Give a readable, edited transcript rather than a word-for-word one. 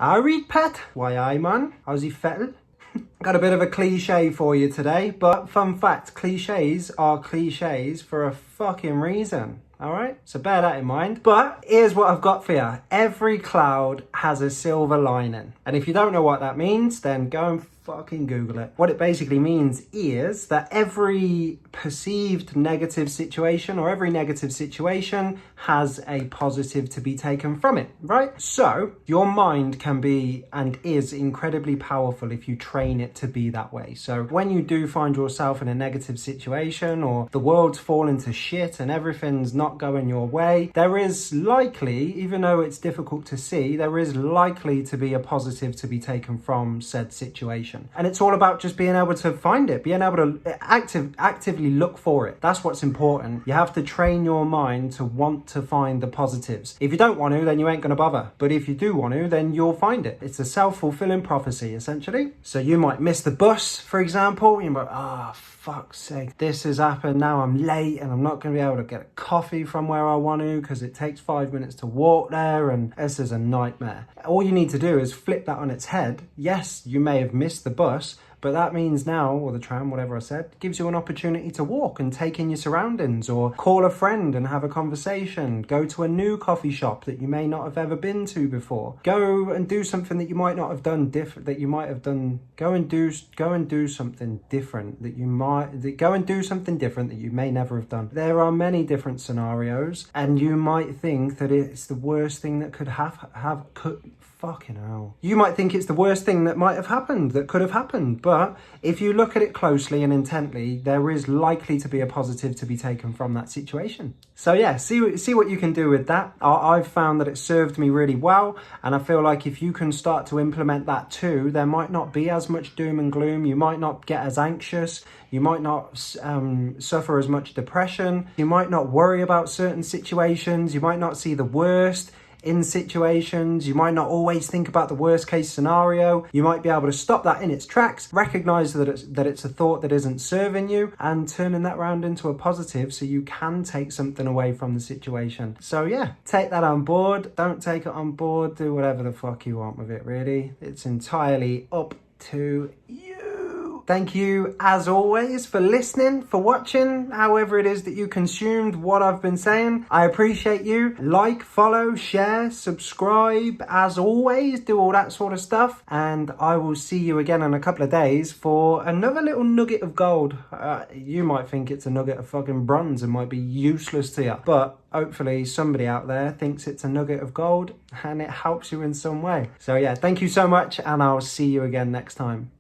I read pet. Why I man? How's he fettle? Got a bit of a cliche for you today, but fun fact, cliches are cliches for a fucking reason. Alright, so bear that in mind. But here's what I've got for you. Every cloud has a silver lining. And if you don't know what that means, then go and fucking Google it. What it basically means is that every perceived negative situation or every negative situation has a positive to be taken from it, right? So your mind can be and is incredibly powerful if you train it to be that way. So when you do find yourself in a negative situation or the world's fallen to shit and everything's not going your way, there is likely, even though it's difficult to see, there is likely to be a positive to be taken from said situation. And it's all about just being able to find it, being able to actively look for it. That's what's important. You have to train your mind to want to find the positives. If you don't want to, then you ain't going to bother. But if you do want to, then you'll find it. It's a self-fulfilling prophecy, essentially. So you might miss the bus, for example. You might, fuck's sake, this has happened, now I'm late and I'm not going to be able to get a coffee from where I want to because it takes 5 minutes to walk there and this is a nightmare. All you need to do is flip that on its head. Yes, you may have missed the bus, but that means now, or the tram, whatever I said, gives you an opportunity to walk and take in your surroundings or call a friend and have a conversation. Go to a new coffee shop that you may not have ever been to before. Go and do something that you might not have done different, that you might have done. Go and do something different that you may never have done. There are many different scenarios and you might think that it's the worst thing that could fucking hell. You might think it's the worst thing that might have happened, that could have happened. But if you look at it closely and intently, there is likely to be a positive to be taken from that situation. So yeah, see what you can do with that. I've found that it served me really well. And I feel like if you can start to implement that too, there might not be as much doom and gloom. You might not get as anxious. You might not suffer as much depression. You might not worry about certain situations. You might not see the worst in situations. You might not always think about the worst case scenario. You might be able to stop that in its tracks, recognize that it's a thought that isn't serving you, and turning that round into a positive so you can take something away from the situation. So yeah, take that on board. Don't take it on board. Do whatever the fuck you want with it, really. It's entirely up to you. Thank you, as always, for listening, for watching, however it is that you consumed what I've been saying. I appreciate you. Like, follow, share, subscribe, as always, do all that sort of stuff. And I will see you again in a couple of days for another little nugget of gold. You might think it's a nugget of fucking bronze and might be useless to you. But hopefully somebody out there thinks it's a nugget of gold and it helps you in some way. So yeah, thank you so much and I'll see you again next time.